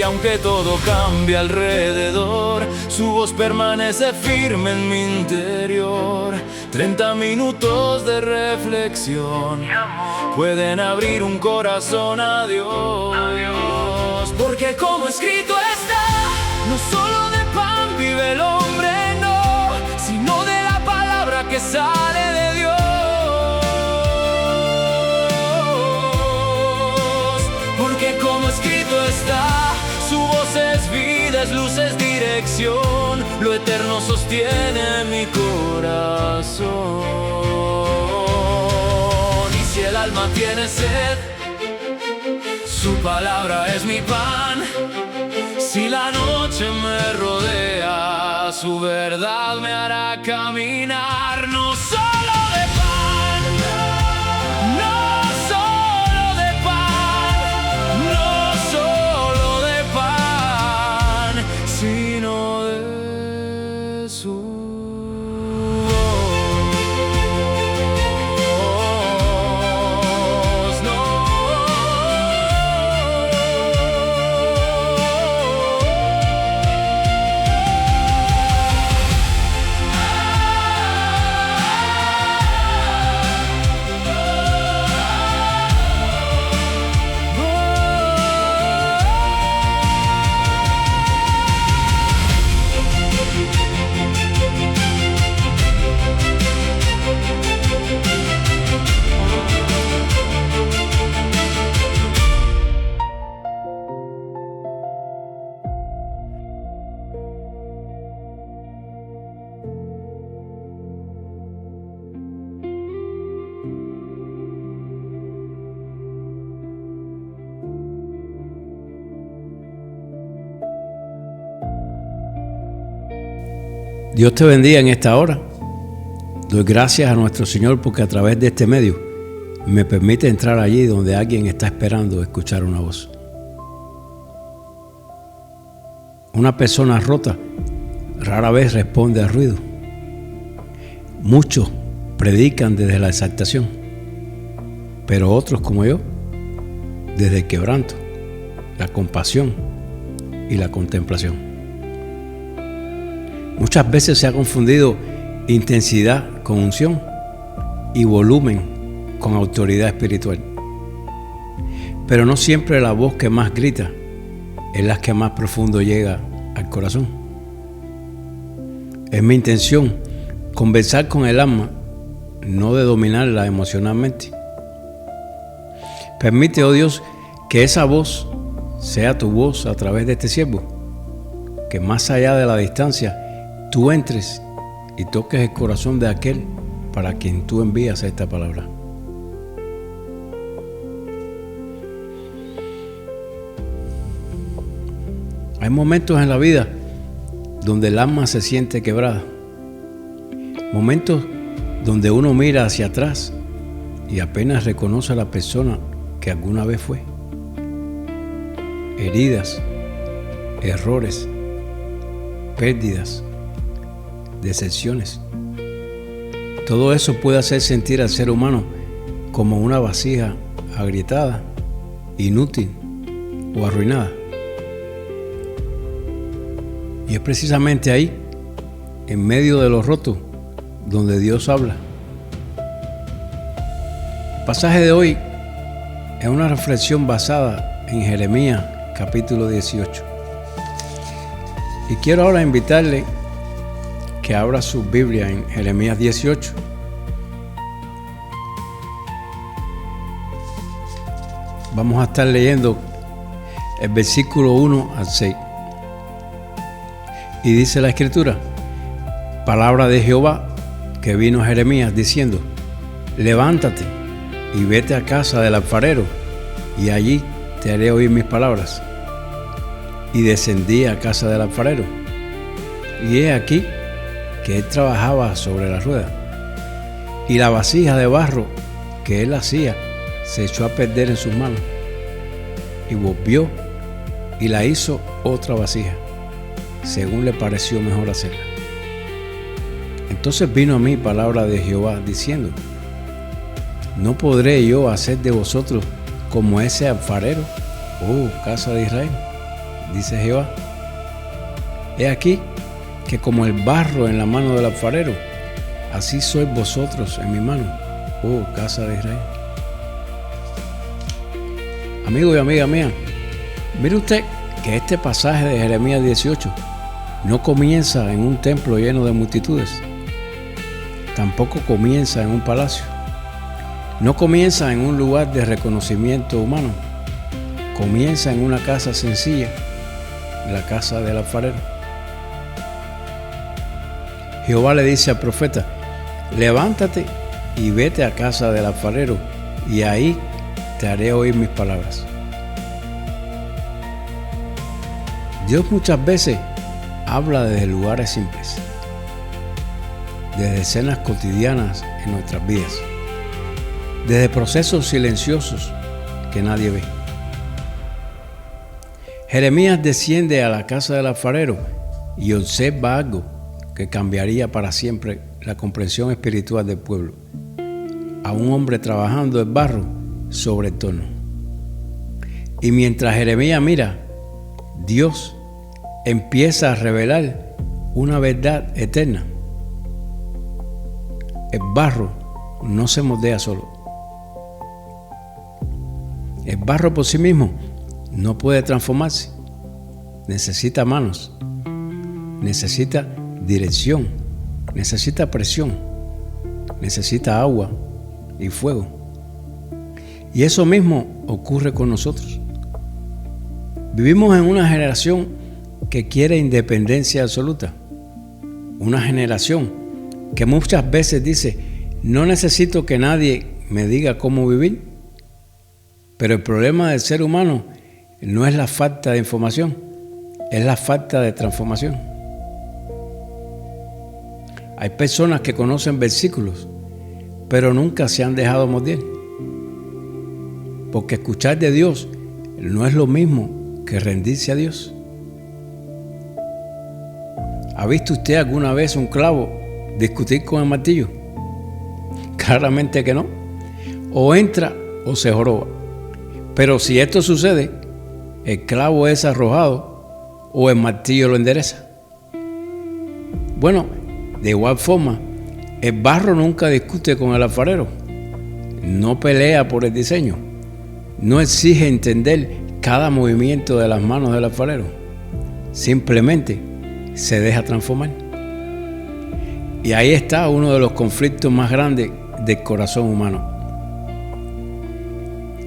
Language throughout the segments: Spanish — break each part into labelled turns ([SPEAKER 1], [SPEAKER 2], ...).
[SPEAKER 1] Y aunque todo cambie alrededor, su voz permanece firme en mi interior. 30 minutos de reflexión pueden abrir un corazón a Dios. Porque como escrito está, no solo de pan vive el hombre, no, sino de la palabra que sale de Dios. Porque como escrito está, su voz es vida, es luz, es dirección, lo eterno sostiene mi corazón. Y si el alma tiene sed, su palabra es mi pan. Si la noche me rodea, su verdad me hará caminar. No solo de pan, no solo de pan, no solo de pan, sino de su
[SPEAKER 2] Dios te bendiga en esta hora. Doy gracias a nuestro Señor porque a través de este medio me permite entrar allí donde alguien está esperando escuchar una voz. Una persona rota rara vez responde al ruido. Muchos predican desde la exaltación, pero otros como yo, desde el quebranto, la compasión y la contemplación. Muchas veces se ha confundido intensidad con unción y volumen con autoridad espiritual. Pero no siempre la voz que más grita es la que más profundo llega al corazón. Es mi intención conversar con el alma, no de dominarla emocionalmente. Permite, oh Dios, que esa voz sea tu voz a través de este siervo, que más allá de la distancia tú entres y toques el corazón de aquel para quien tú envías esta palabra. Hay momentos en la vida donde el alma se siente quebrada. Momentos donde uno mira hacia atrás y apenas reconoce a la persona que alguna vez fue. Heridas, errores, pérdidas, decepciones. Todo eso puede hacer sentir al ser humano como una vasija agrietada, inútil o arruinada. Y es precisamente ahí, en medio de los rotos, donde Dios habla. El pasaje de hoy es una reflexión basada en Jeremías capítulo 18. Y quiero ahora invitarle que abra su Biblia en Jeremías 18. Vamos a estar leyendo el versículo 1 al 6. Y dice la Escritura: palabra de Jehová que vino a Jeremías diciendo: levántate y vete a casa del alfarero, y allí te haré oír mis palabras. Y descendí a casa del alfarero, y he aquí que él trabajaba sobre la rueda, y la vasija de barro que él hacía se echó a perder en sus manos, y volvió y la hizo otra vasija, según le pareció mejor hacerla. Entonces vino a mí palabra de Jehová diciendo: ¿no podré yo hacer de vosotros como ese alfarero, oh casa de Israel? dice Jehová. He aquí que como el barro en la mano del alfarero, así sois vosotros en mi mano, oh casa de Israel. Amigo y amiga mía, mire usted que este pasaje de Jeremías 18 no comienza en un templo lleno de multitudes, tampoco comienza en un palacio, no comienza en un lugar de reconocimiento humano, comienza en una casa sencilla, la casa del alfarero. Jehová le dice al profeta: levántate y vete a casa del alfarero, y ahí te haré oír mis palabras. Dios muchas veces habla desde lugares simples, desde escenas cotidianas en nuestras vidas, desde procesos silenciosos que nadie ve. Jeremías desciende a la casa del alfarero y observa algo que cambiaría para siempre la comprensión espiritual del pueblo: a un hombre trabajando el barro sobre el torno. Y mientras Jeremías mira, Dios empieza a revelar una verdad eterna. El barro no se moldea solo. El barro por sí mismo no puede transformarse. Necesita manos, necesita dirección, necesita presión, necesita agua y fuego. Y eso mismo ocurre con nosotros. Vivimos en una generación que quiere independencia absoluta. Una generación que muchas veces dice: no necesito que nadie me diga cómo vivir. Pero el problema del ser humano no es la falta de información, es la falta de transformación. Hay personas que conocen versículos, pero nunca se han dejado moldear. Porque escuchar de Dios no es lo mismo que rendirse a Dios. ¿Ha visto usted alguna vez un clavo discutir con el martillo? Claramente que no. O entra o se joroba. Pero si esto sucede, el clavo es arrojado o el martillo lo endereza. Bueno, de igual forma, el barro nunca discute con el alfarero, no pelea por el diseño, no exige entender cada movimiento de las manos del alfarero, simplemente se deja transformar. Y ahí está uno de los conflictos más grandes del corazón humano.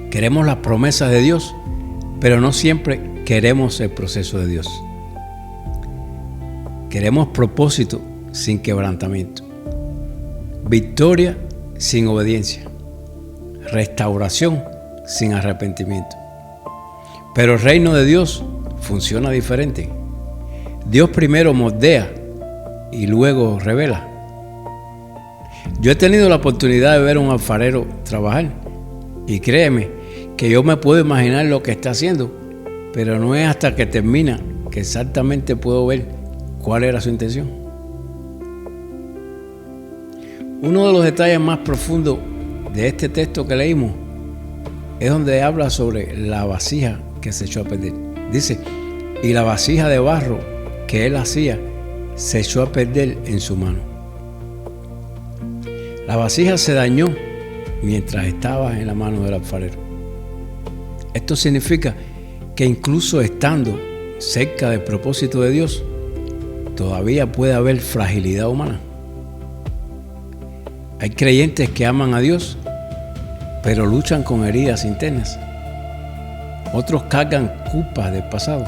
[SPEAKER 2] Queremos las promesas de Dios, pero no siempre queremos el proceso de Dios. Queremos propósito sin quebrantamiento, victoria sin obediencia, restauración sin arrepentimiento. Pero el reino de Dios funciona diferente. Dios primero moldea y luego revela. Yo he tenido la oportunidad de ver a un alfarero trabajar y créeme que yo me puedo imaginar lo que está haciendo, pero no es hasta que termina que exactamente puedo ver cuál era su intención. Uno de los detalles más profundos de este texto que leímos es donde habla sobre la vasija que se echó a perder. Dice: y la vasija de barro que él hacía se echó a perder en su mano. La vasija se dañó mientras estaba en la mano del alfarero. Esto significa que incluso estando cerca del propósito de Dios, todavía puede haber fragilidad humana. Hay creyentes que aman a Dios, pero luchan con heridas internas. Otros cargan culpas del pasado.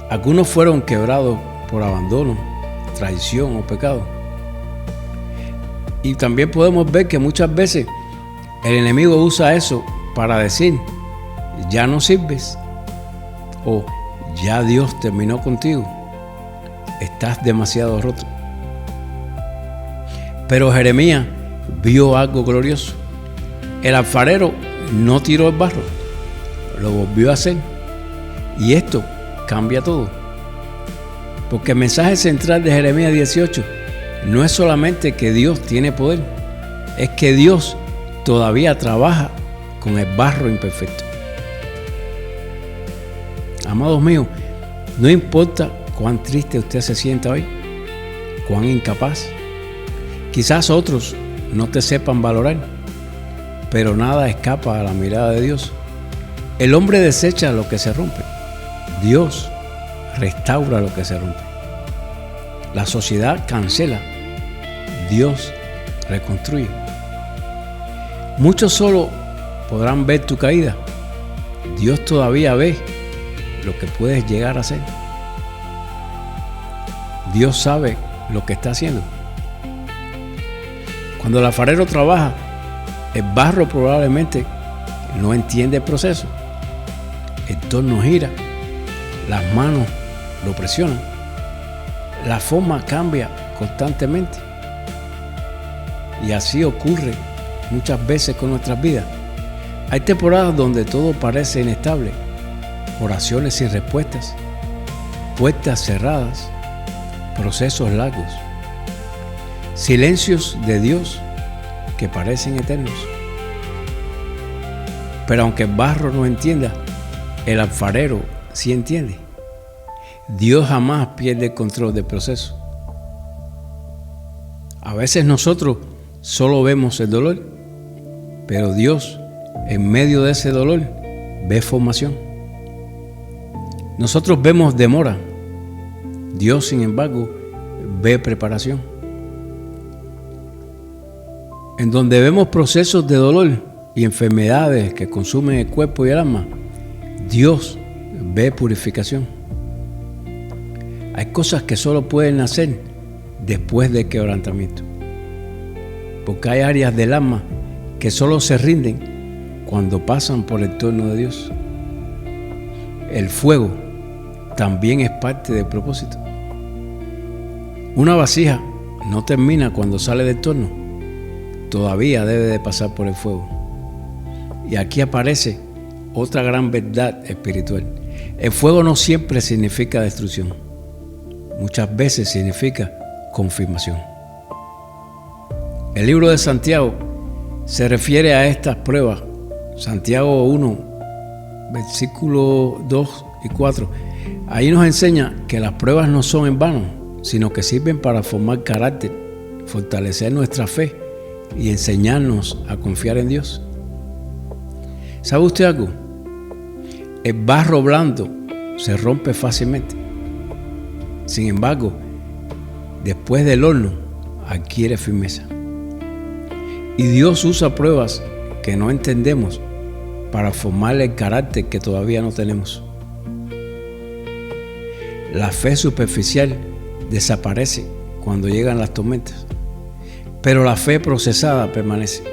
[SPEAKER 2] Algunos fueron quebrados por abandono, traición o pecado. Y también podemos ver que muchas veces el enemigo usa eso para decir: ya no sirves, o ya Dios terminó contigo, estás demasiado roto. Pero Jeremías vio algo glorioso. El alfarero no tiró el barro, lo volvió a hacer. Y esto cambia todo. Porque el mensaje central de Jeremías 18 no es solamente que Dios tiene poder, es que Dios todavía trabaja con el barro imperfecto. Amados míos, no importa cuán triste usted se sienta hoy, cuán incapaz. Quizás otros no te sepan valorar, pero nada escapa a la mirada de Dios. El hombre desecha lo que se rompe. Dios restaura lo que se rompe. La sociedad cancela. Dios reconstruye. Muchos solo podrán ver tu caída. Dios todavía ve lo que puedes llegar a ser. Dios sabe lo que está haciendo. Cuando el alfarero trabaja, el barro probablemente no entiende el proceso. El torno gira, las manos lo presionan, la forma cambia constantemente. Y así ocurre muchas veces con nuestras vidas. Hay temporadas donde todo parece inestable, oraciones sin respuestas, puertas cerradas, procesos largos, silencios de Dios que parecen eternos. Pero aunque el barro no entienda, el alfarero sí entiende. Dios jamás pierde el control del proceso. A veces nosotros solo vemos el dolor, pero Dios, en medio de ese dolor, ve formación. Nosotros vemos demora. Dios, sin embargo, ve preparación. En donde vemos procesos de dolor y enfermedades que consumen el cuerpo y el alma, Dios ve purificación. Hay cosas que solo pueden nacer después del quebrantamiento, porque hay áreas del alma que solo se rinden cuando pasan por el torno de Dios. El fuego también es parte del propósito. Una vasija no termina cuando sale del torno, todavía debe de pasar por el fuego. Y aquí aparece otra gran verdad espiritual. El fuego no siempre significa destrucción, muchas veces significa confirmación. El libro de Santiago se refiere a estas pruebas. Santiago 1, versículos 2 y 4. Ahí nos enseña que las pruebas no son en vano, sino que sirven para formar carácter, fortalecer nuestra fe y enseñarnos a confiar en Dios. ¿Sabe usted algo? El barro blando se rompe fácilmente. Sin embargo, después del horno adquiere firmeza. Y Dios usa pruebas que no entendemos para formar el carácter que todavía no tenemos. La fe superficial desaparece cuando llegan las tormentas, pero la fe procesada permanece.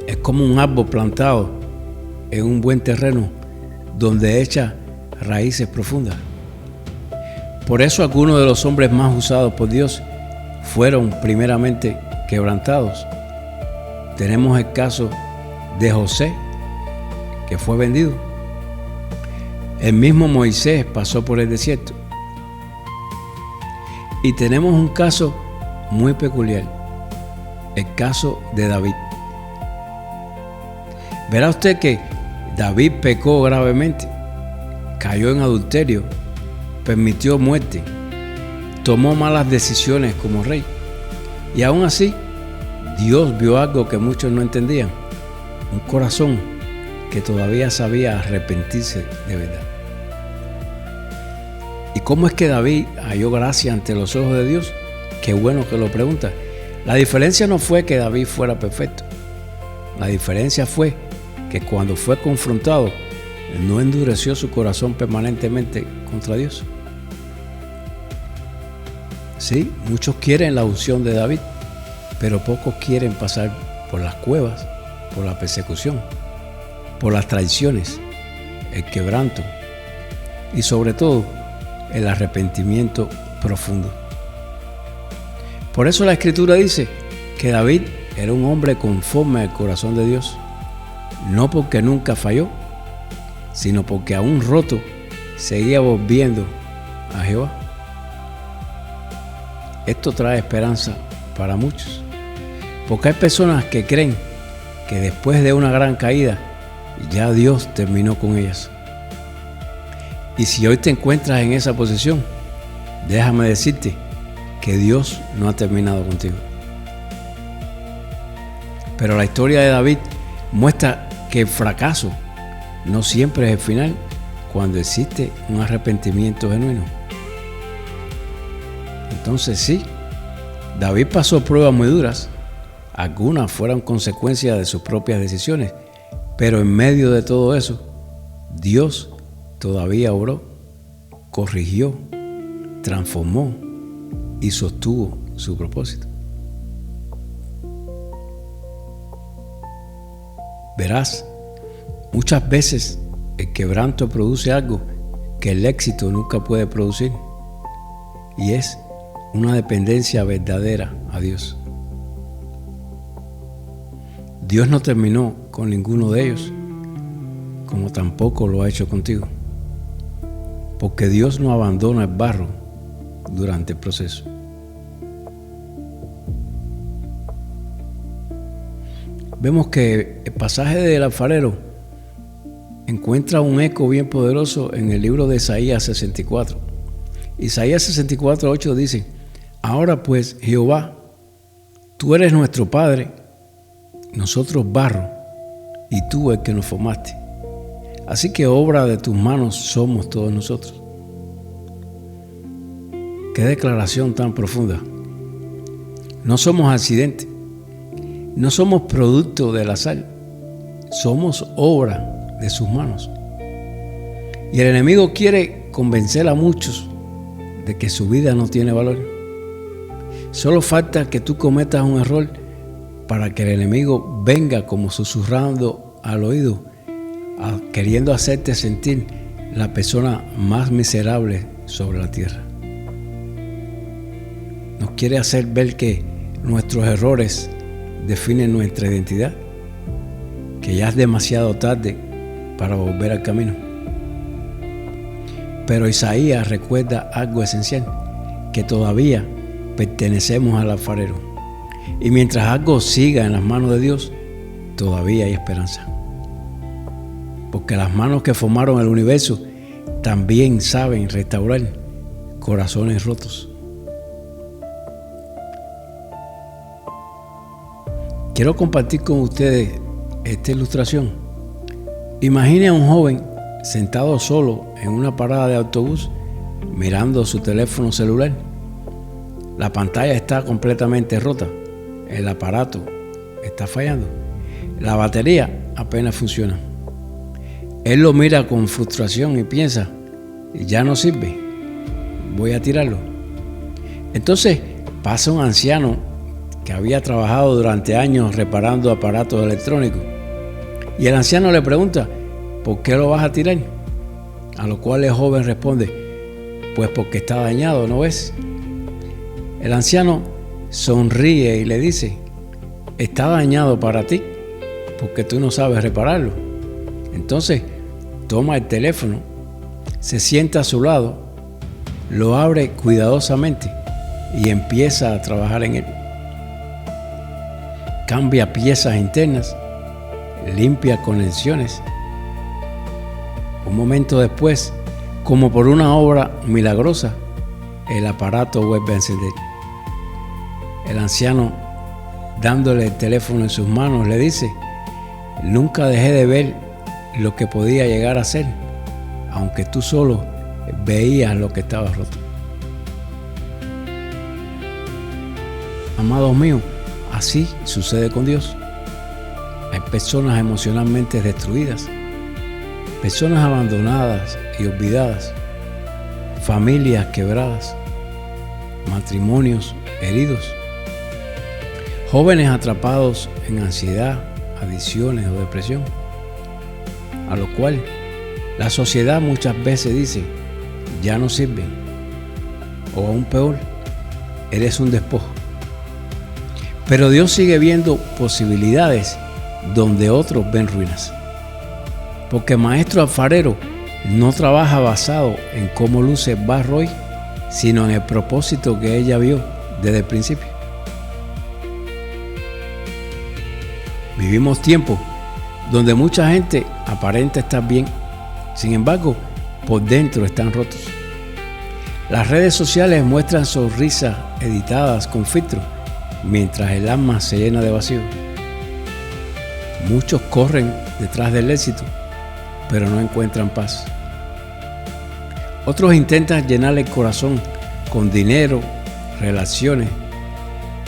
[SPEAKER 2] Es como un árbol plantado en un buen terreno donde echa raíces profundas. Por eso algunos de los hombres más usados por Dios fueron primeramente quebrantados. Tenemos el caso de José, que fue vendido. El mismo Moisés pasó por el desierto. Y tenemos un caso muy peculiar, el caso de David. Verá usted que David pecó gravemente, cayó en adulterio, permitió muerte, tomó malas decisiones como rey. Y aún así, Dios vio algo que muchos no entendían, un corazón que todavía sabía arrepentirse de verdad. ¿Y cómo es que David halló gracia ante los ojos de Dios? Qué bueno que lo pregunta. La diferencia no fue que David fuera perfecto. La diferencia fue que cuando fue confrontado, no endureció su corazón permanentemente contra Dios. Sí, muchos quieren la unción de David, pero pocos quieren pasar por las cuevas, por la persecución, por las traiciones, el quebranto y sobre todo el arrepentimiento profundo. Por eso la Escritura dice que David era un hombre conforme al corazón de Dios, no porque nunca falló, sino porque aún roto seguía volviendo a Jehová. Esto trae esperanza para muchos, porque hay personas que creen que después de una gran caída ya Dios terminó con ellas. Y si hoy te encuentras en esa posición, déjame decirte que Dios no ha terminado contigo. Pero la historia de David muestra que el fracaso no siempre es el final cuando existe un arrepentimiento genuino. Entonces sí, David pasó pruebas muy duras. Algunas fueron consecuencia de sus propias decisiones, pero en medio de todo eso, Dios todavía obró, corrigió, transformó y sostuvo su propósito. Verás, muchas veces el quebranto produce algo que el éxito nunca puede producir, y es una dependencia verdadera a Dios. Dios no terminó con ninguno de ellos, como tampoco lo ha hecho contigo, porque Dios no abandona el barro durante el proceso. Vemos que el pasaje del alfarero encuentra un eco bien poderoso en el libro de Isaías 64. Isaías 64:8 dice: ahora pues, Jehová, tú eres nuestro Padre, nosotros barro, y tú el que nos formaste. Así que obra de tus manos somos todos nosotros. Qué declaración tan profunda. No somos accidentes, no somos producto del azar, somos obra de sus manos. Y el enemigo quiere convencer a muchos de que su vida no tiene valor. Solo falta que tú cometas un error para que el enemigo venga como susurrando al oído, queriendo hacerte sentir la persona más miserable sobre la tierra. Nos quiere hacer ver que nuestros errores definen nuestra identidad, que ya es demasiado tarde para volver al camino. Pero Isaías recuerda algo esencial, que todavía pertenecemos al alfarero. Y mientras algo siga en las manos de Dios, todavía hay esperanza. Porque las manos que formaron el universo también saben restaurar corazones rotos. Quiero compartir con ustedes esta ilustración. Imagine a un joven sentado solo en una parada de autobús mirando su teléfono celular. La pantalla está completamente rota. El aparato está fallando. La batería apenas funciona. Él lo mira con frustración y piensa: ya no sirve, voy a tirarlo. Entonces pasa un anciano que había trabajado durante años reparando aparatos electrónicos, y el anciano le pregunta: ¿por qué lo vas a tirar? A lo cual el joven responde: pues porque está dañado, ¿no ves? El anciano sonríe y le dice: está dañado para ti, porque tú no sabes repararlo. Entonces toma el teléfono, se sienta a su lado, lo abre cuidadosamente y empieza a trabajar en él. Cambia piezas internas, limpia conexiones. Un momento después, como por una obra milagrosa, el aparato vuelve a encender. El anciano, dándole el teléfono en sus manos, le dice: nunca dejé de ver lo que podía llegar a ser, aunque tú solo veías lo que estaba roto. Amados míos, así sucede con Dios. Hay personas emocionalmente destruidas, personas abandonadas y olvidadas, familias quebradas, matrimonios heridos, jóvenes atrapados en ansiedad, adicciones o depresión, a lo cual la sociedad muchas veces dice: ya no sirven, o aún peor, eres un despojo. Pero Dios sigue viendo posibilidades donde otros ven ruinas. Porque el maestro alfarero no trabaja basado en cómo luce el barro hoy, sino en el propósito que ella vio desde el principio. Vivimos tiempos donde mucha gente aparenta estar bien. Sin embargo, por dentro están rotos. Las redes sociales muestran sonrisas editadas con filtros, mientras el alma se llena de vacío. Muchos corren detrás del éxito, pero no encuentran paz. Otros intentan llenar el corazón con dinero, relaciones,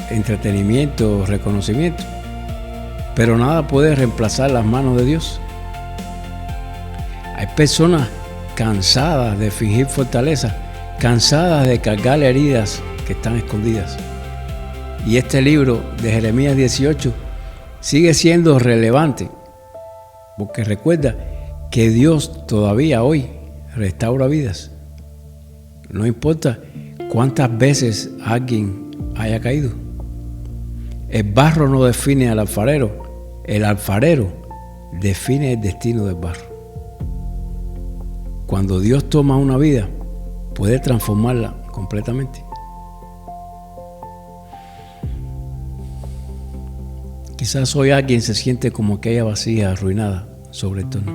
[SPEAKER 2] entretenimiento, reconocimiento, pero nada puede reemplazar las manos de Dios. Hay personas cansadas de fingir fortaleza, cansadas de cargar heridas que están escondidas. Y este libro de Jeremías 18 sigue siendo relevante, porque recuerda que Dios todavía hoy restaura vidas. No importa cuántas veces alguien haya caído. El barro no define al alfarero, el alfarero define el destino del barro. Cuando Dios toma una vida, puede transformarla completamente. Quizás hoy alguien se siente como aquella vacía, arruinada sobre el tono.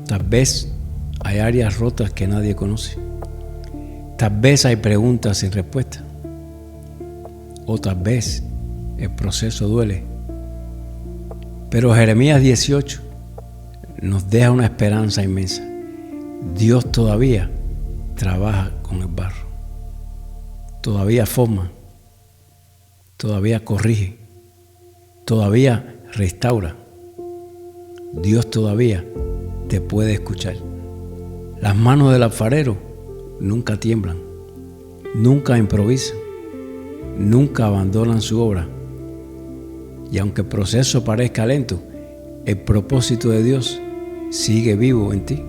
[SPEAKER 2] Tal vez hay áreas rotas que nadie conoce. Tal vez hay preguntas sin respuesta. O tal vez el proceso duele. Pero Jeremías 18 nos deja una esperanza inmensa. Dios todavía trabaja con el barro. Todavía forma. Todavía corrige. Todavía restaura. Dios todavía te puede escuchar. Las manos del alfarero nunca tiemblan, nunca improvisan, nunca abandonan su obra. Y aunque el proceso parezca lento, el propósito de Dios sigue vivo en ti.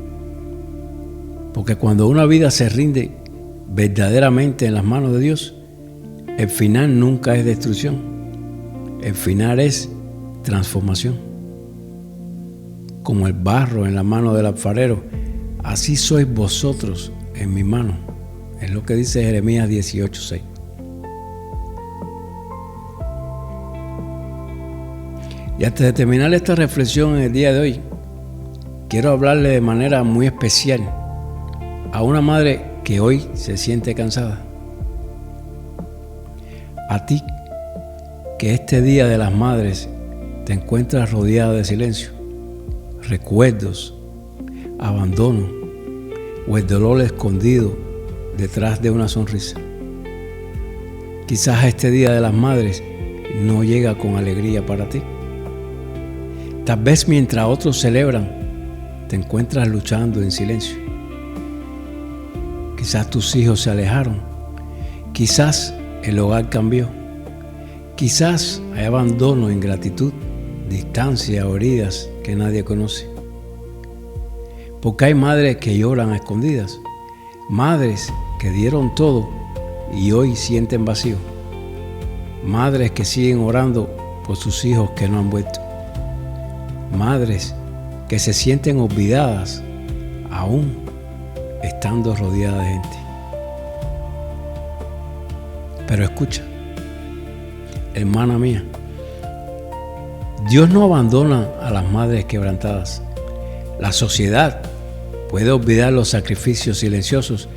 [SPEAKER 2] Porque cuando una vida se rinde verdaderamente en las manos de Dios, el final nunca es destrucción. El final es transformación. Como el barro en la mano del alfarero, así sois vosotros en mi mano. Es lo que dice Jeremías 18:6. Y antes de terminar esta reflexión en el día de hoy, quiero hablarle de manera muy especial a una madre que hoy se siente cansada. A ti, que este Día de las Madres te encuentras rodeada de silencio, recuerdos, abandono o el dolor escondido detrás de una sonrisa. Quizás este Día de las Madres no llega con alegría para ti. Tal vez mientras otros celebran, te encuentras luchando en silencio. Quizás tus hijos se alejaron. Quizás el hogar cambió. Quizás hay abandono, ingratitud, distancia o heridas que nadie conoce. Porque hay madres que lloran a escondidas, madres que dieron todo y hoy sienten vacío, madres que siguen orando por sus hijos que no han vuelto, madres que se sienten olvidadas aún estando rodeadas de gente. Pero escucha, hermana mía, Dios no abandona a las madres quebrantadas. La sociedad puede olvidar los sacrificios silenciosos,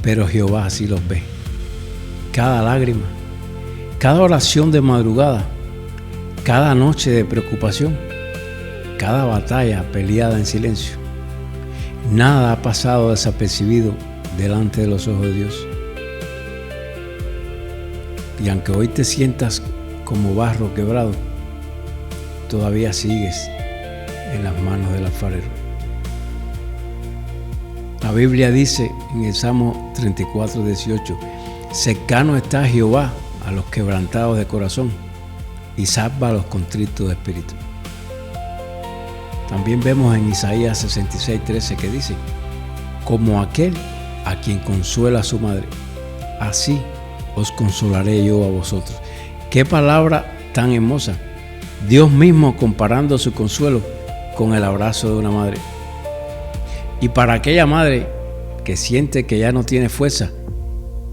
[SPEAKER 2] pero Jehová así los ve. Cada lágrima, cada oración de madrugada, cada noche de preocupación, cada batalla peleada en silencio. Nada ha pasado desapercibido delante de los ojos de Dios. Y aunque hoy te sientas como barro quebrado, todavía sigues en las manos del alfarero. La Biblia dice en el Salmo 34:18, cercano está Jehová a los quebrantados de corazón y salva a los contritos de espíritu. También vemos en Isaías 66:13 que dice, como aquel a quien consuela a su madre, así os consolaré yo a vosotros. Qué palabra tan hermosa. Dios mismo comparando su consuelo con el abrazo de una madre. Y para aquella madre que siente que ya no tiene fuerza,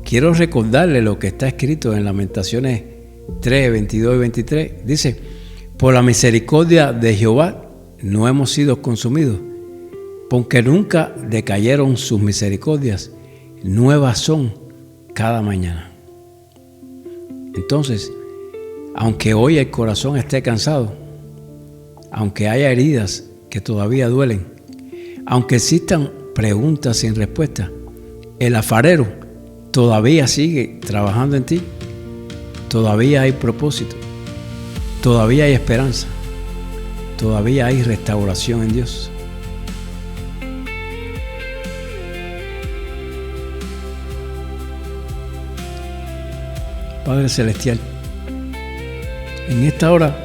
[SPEAKER 2] quiero recordarle lo que está escrito en Lamentaciones 3, 22 y 23. Dice, por la misericordia de Jehová no hemos sido consumidos, porque nunca decayeron sus misericordias, nuevas son cada mañana. Entonces, aunque hoy el corazón esté cansado, aunque haya heridas que todavía duelen, aunque existan preguntas sin respuesta, el alfarero todavía sigue trabajando en ti. Todavía hay propósito, todavía hay esperanza, todavía hay restauración en Dios. Padre Celestial, en esta hora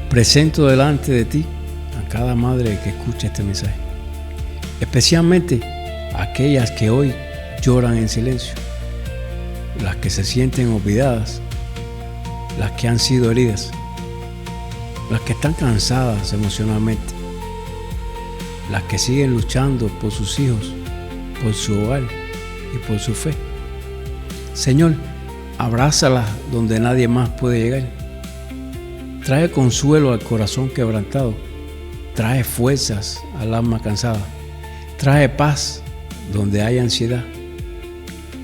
[SPEAKER 2] presento delante de ti a cada madre que escucha este mensaje, especialmente a aquellas que hoy lloran en silencio, las que se sienten olvidadas, las que han sido heridas, las que están cansadas emocionalmente, las que siguen luchando por sus hijos, por su hogar y por su fe. Señor, abrázalas donde nadie más puede llegar. Trae consuelo al corazón quebrantado, trae fuerzas al alma cansada, trae paz donde hay ansiedad,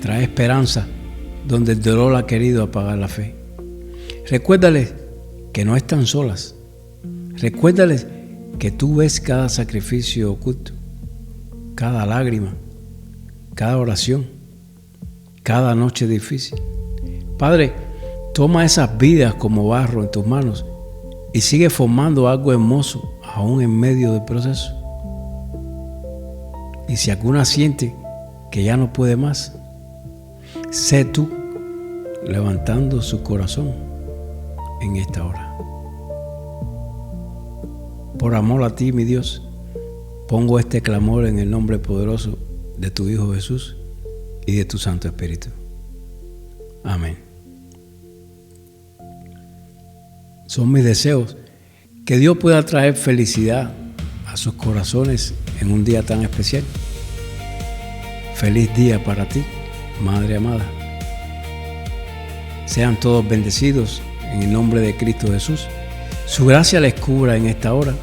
[SPEAKER 2] trae esperanza donde el dolor ha querido apagar la fe. Recuérdales que no están solas. Recuérdales que tú ves cada sacrificio oculto, cada lágrima, cada oración, cada noche difícil. Padre, toma esas vidas como barro en tus manos y sigue formando algo hermoso aún en medio del proceso. Y si alguna siente que ya no puede más, sé tú levantando su corazón en esta hora. Por amor a ti, mi Dios, pongo este clamor en el nombre poderoso de tu Hijo Jesús y de tu Santo Espíritu. Amén. Son mis deseos que Dios pueda traer felicidad a sus corazones en un día tan especial. Feliz día para ti, Madre amada. Sean todos bendecidos en el nombre de Cristo Jesús. Su gracia les cubra en esta hora.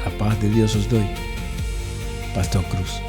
[SPEAKER 2] La paz de Dios os doy. Pastor Cruz.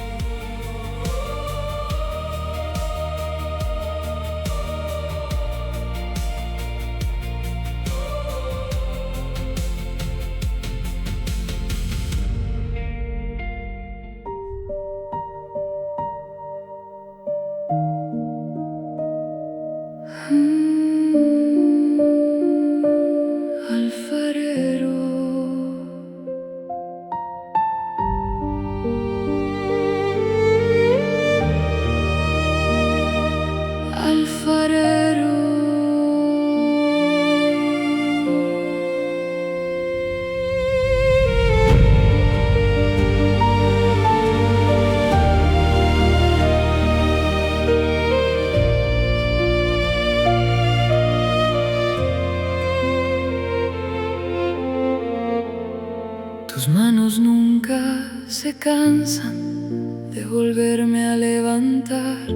[SPEAKER 3] Tus manos nunca se cansan de volverme a levantar.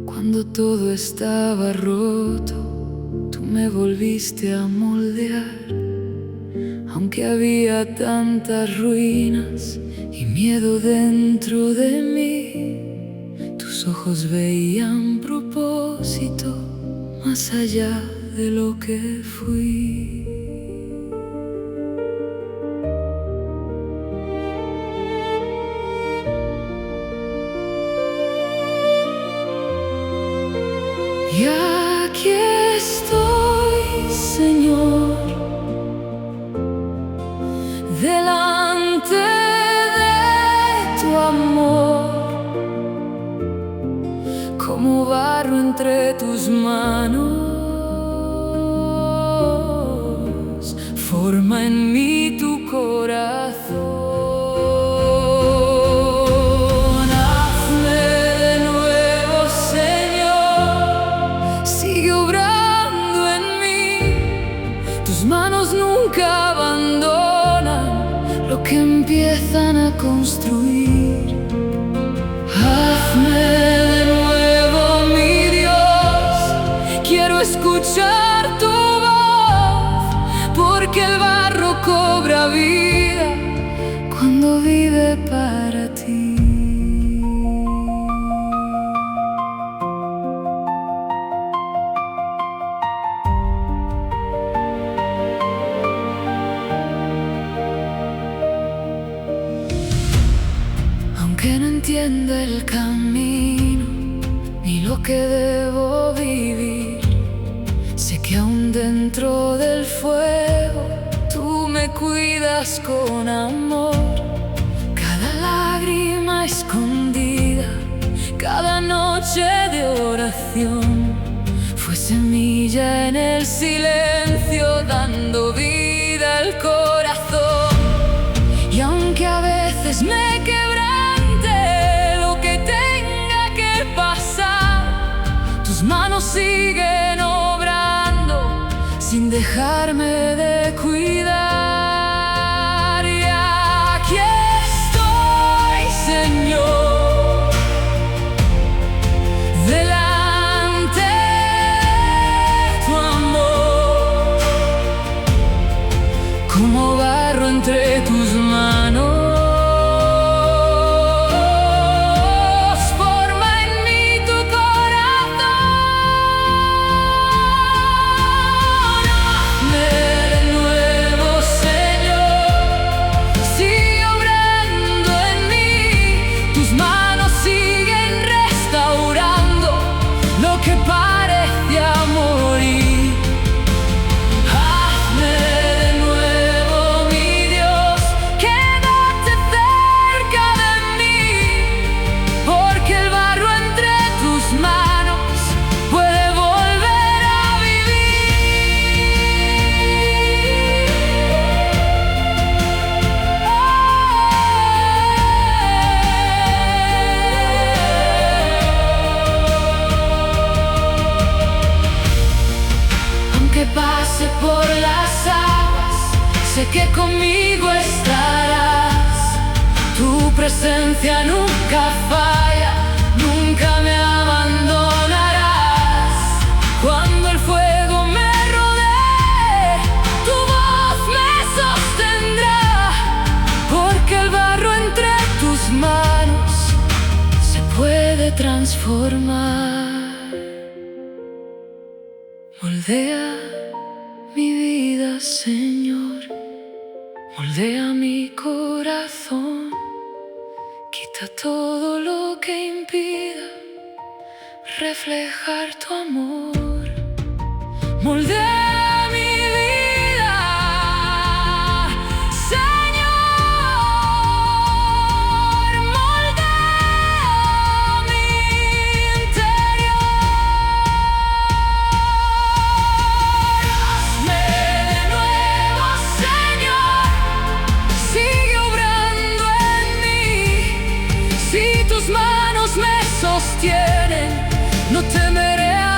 [SPEAKER 3] Cuando todo estaba roto, tú me volviste a moldear. Aunque había tantas ruinas y miedo dentro de mí, tus ojos veían propósito más allá de lo que fui. Y aquí estoy, Señor, delante de tu amor, como barro entre tus manos, forma en mí tu corazón. Nunca abandonan lo que empiezan a construir. Hazme de nuevo, mi Dios, quiero escuchar tu voz, porque el barro entiendo el camino ni lo que debo vivir. Sé que aún dentro del fuego tú me cuidas con amor. Cada lágrima escondida, cada noche de oración fue semilla en el silencio, dando vida al corazón. Y aunque a veces me quebrante lo que tenga que pasar, tus manos siguen obrando sin dejarme de cuidar. Y aquí estoy, Señor, delante de tu amor, como barro entre tus manos. Forma en mí tu corazón. Hazme de nuevo, Señor, sigue obrando en mí. Tus manos siguen restaurando lo que parecía morir. Hazme de nuevo, mi Dios, quédate cerca de mí, porque el barro entre tus manos puede volver a vivir. Aunque pase por las aguas, sé que conmigo estarás. Tu presencia nunca falla, nunca me abandonarás. Cuando el fuego me rodee, tu voz me sostendrá, porque el barro entre tus manos se puede transformar. Moldea mi vida, Señor, moldea mi corazón. Quita todo lo que impida reflejar tu amor. Moldea mi vida, Señor, moldea mi interior. Hazme de nuevo, Señor, sigue obrando en mí. Si tus manos me sostienen, no temeré a